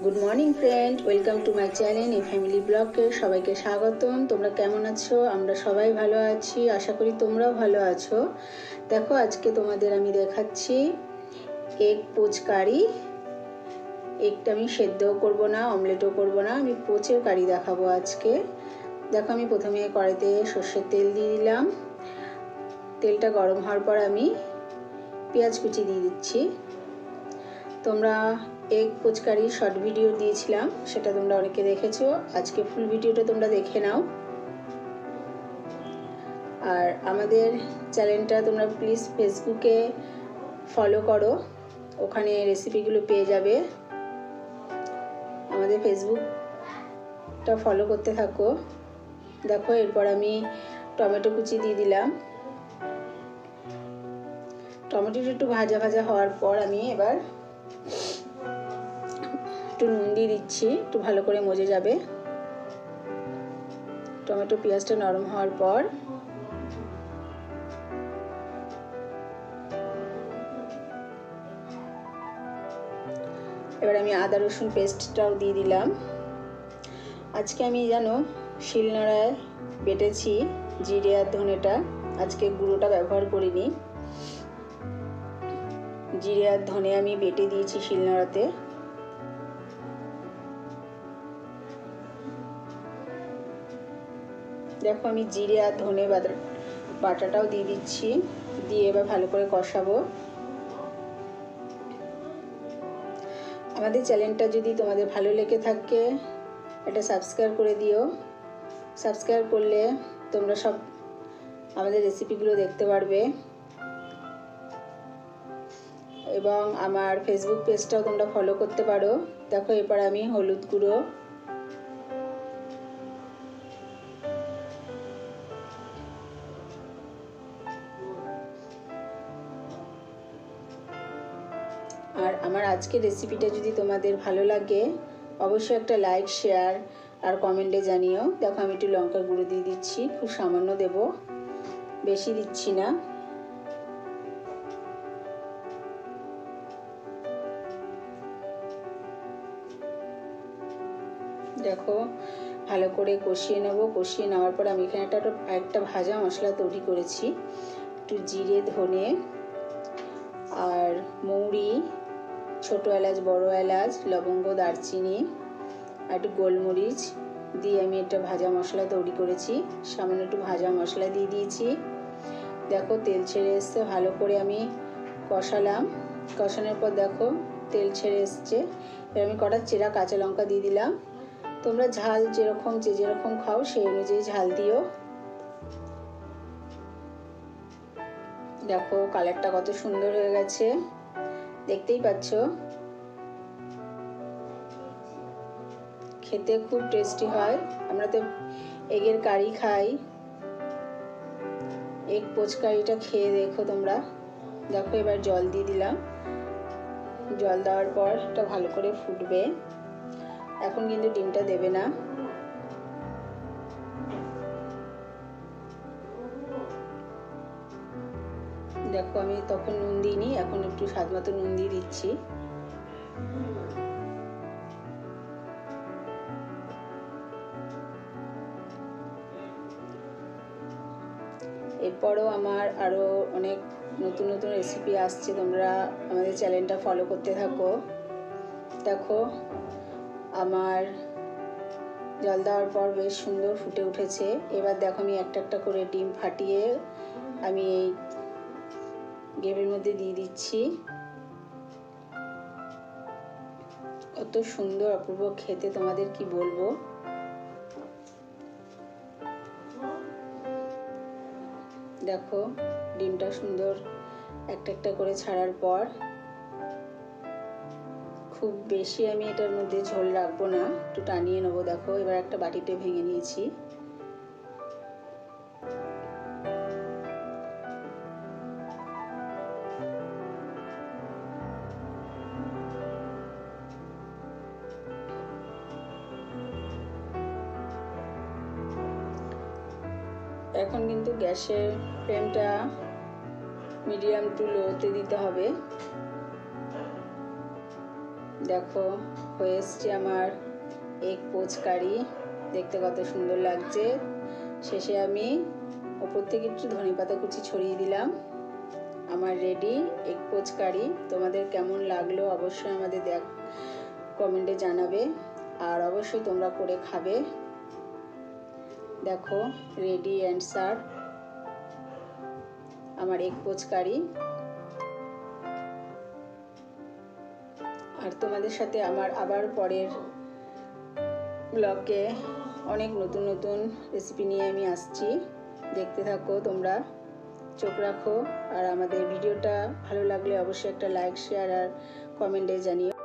Good morning friend, welcome to my channel a family ব্লগকে সবাইকে স্বাগতম। তোমরা কেমন আছো? আমরা সবাই ভালো আছি, আশা করি তোমরাও ভালো আছো। দেখো, আজকে তোমাদের আমি দেখাচ্ছি এগ পোচ কারি। এগটা আমি সেদ্ধও করবো না, অমলেটও করবো না, আমি পোচের কারি দেখাবো আজকে। দেখো, আমি প্রথমে কড়াইতে সর্ষের তেল দিয়ে দিলাম। তেলটা গরম হওয়ার পর আমি পেঁয়াজ কুচি দিয়ে দিচ্ছি। তোমরা এগ পোচকারি শর্ট ভিডিও দিয়েছিলাম, সেটা তোমরা অনেকে দেখেছো। আজকে ফুল ভিডিওটা তোমরা দেখে নাও। আর আমাদের চ্যানেলটা তোমরা প্লিজ ফেসবুকে ফলো করো, ওখানে রেসিপিগুলো পেয়ে যাবে। আমাদের ফেসবুকটা ফলো করতে থাকো। দেখো, এরপর আমি টমেটো কুচি দিয়ে দিলাম। টমেটোটা একটু ভাজা ভাজা হওয়ার পর আমি এবার একটু নুন দিয়ে দিচ্ছি, একটু ভালো করে মজে যাবে। টমেটো পেঁয়াজটা নরম হওয়ার পর এবার আমি আদা রসুন পেস্টটাও দিয়ে দিলাম। আজকে আমি শিলনোড়ায় বেটেছি জিরে আর ধনেটা, আজকে গুঁড়োটা ব্যবহার করিনি। জিরে আর ধনে আমি বেটে দিয়েছি শিলনোড়াতে। দেখো, আমি জিরে আর ধনে বাটাটাও দিয়ে দিচ্ছি, দিয়ে এবার ভালো করে কষাবো। আমাদের চ্যানেলটা যদি তোমাদের ভালো লেগে থাকে, এটা সাবস্ক্রাইব করে দিও। সাবস্ক্রাইব করলে তোমরা সব আমাদের রেসিপিগুলো দেখতে পারবে, এবং আমার ফেসবুক পেজটাও তোমরা ফলো করতে পারো। দেখো, এরপর আমি হলুদ গুঁড়ো, আর আমার আজকের রেসিপিটা যদি তোমাদের ভালো লাগে, অবশ্যই একটা লাইক, শেয়ার আর কমেন্টে জানিও। দেখো, আমি একটু লঙ্কার গুঁড়ো দিয়ে দিচ্ছি, খুব সামান্য দেব, বেশি দিচ্ছি না। দেখো, ভালো করে কষিয়ে নেব। কষিয়ে নেওয়ার পর আমি এখানে একটা ভাজা মশলা তৈরি করেছি। একটু জিরে, ধনে আর মৌরি, ছোটো এলাচ, বড় এলাচ, লবঙ্গ, দারচিনি আর একটু গোলমরিচ দিয়ে আমি একটা ভাজা মশলা তৈরি করেছি। সামান্য একটু ভাজা মশলা দিয়ে দিয়েছি। দেখো, তেল ছেড়ে এসছে, ভালো করে আমি কষালাম। কষানোর পর দেখো তেল ছেড়ে এসছে। এবার আমি কটা চেরা কাঁচা লঙ্কা দিয়ে দিলাম। তোমরা ঝাল যেরকম খাও সেই অনুযায়ী ঝাল দিও। দেখো, কালারটা কত সুন্দর হয়ে গেছে, দেখতেই পাচ্ছ। খেতে খুব টেস্টি হয়। আমরা তো এগের কারি খাই, এগ পোচ কারিটা খেয়ে দেখো তোমরা। দেখো, এবার জল দিয়ে দিলাম। জল দেওয়ার পর এটা ভালো করে ফুটবে। এখন কিন্তু ডিমটা দেবে না। দেখো, আমি তখন নুন দিইনি, এখন একটু স্বাদ মতো নুন দিয়ে দিচ্ছি। এরপরও আমার আরও অনেক নতুন নতুন রেসিপি আসছে, তোমরা আমাদের চ্যানেলটা ফলো করতে থাকো। দেখো, আমার জল দেওয়ার পর বেশ সুন্দর ফুটে উঠেছে। এবার দেখো, আমি একটা একটা করে ডিম ফাটিয়ে আমি এই গ্রেভির মধ্যে দিয়ে দিচ্ছি। কত সুন্দর অপূর্ব খেতে, তোমাদের কি বলবো। দেখো, ডিমটা সুন্দর একটা একটা করে ছাড়ার পর খুব বেশি আমি এটার মধ্যে ঝোল রাখবো না, একটু টানিয়ে নেবো। দেখো, এবার একটা বাটিতে ভেঙে নিয়েছি। এখন কিন্তু গ্যাসের ফ্লেমটা মিডিয়াম টু লোতে দিতে হবে। দেখো হয়ে এসছে আমার এগ পোচ কারি, দেখতে কত সুন্দর লাগছে। শেষে আমি ওপর থেকে একটু ধনেপাতা কুচি ছড়িয়ে দিলাম। আমার রেডি এগ পোচ কারি। তোমাদের কেমন লাগলো অবশ্যই আমাদের কমেন্টে জানাবে, আর অবশ্যই তোমরা করে খাবে। দেখো রেডি অ্যান্ড সার্ভ আমার এগ পোচ কারি। আর তোমাদের সাথে আমার আবার পরের ব্লগে অনেক নতুন নতুন রেসিপি নিয়ে আমি আসছি। দেখতে থাকো, তোমরা চোখ রাখো। আর আমাদের ভিডিওটা ভালো লাগলে অবশ্যই একটা লাইক, শেয়ার আর কমেন্টে জানিও।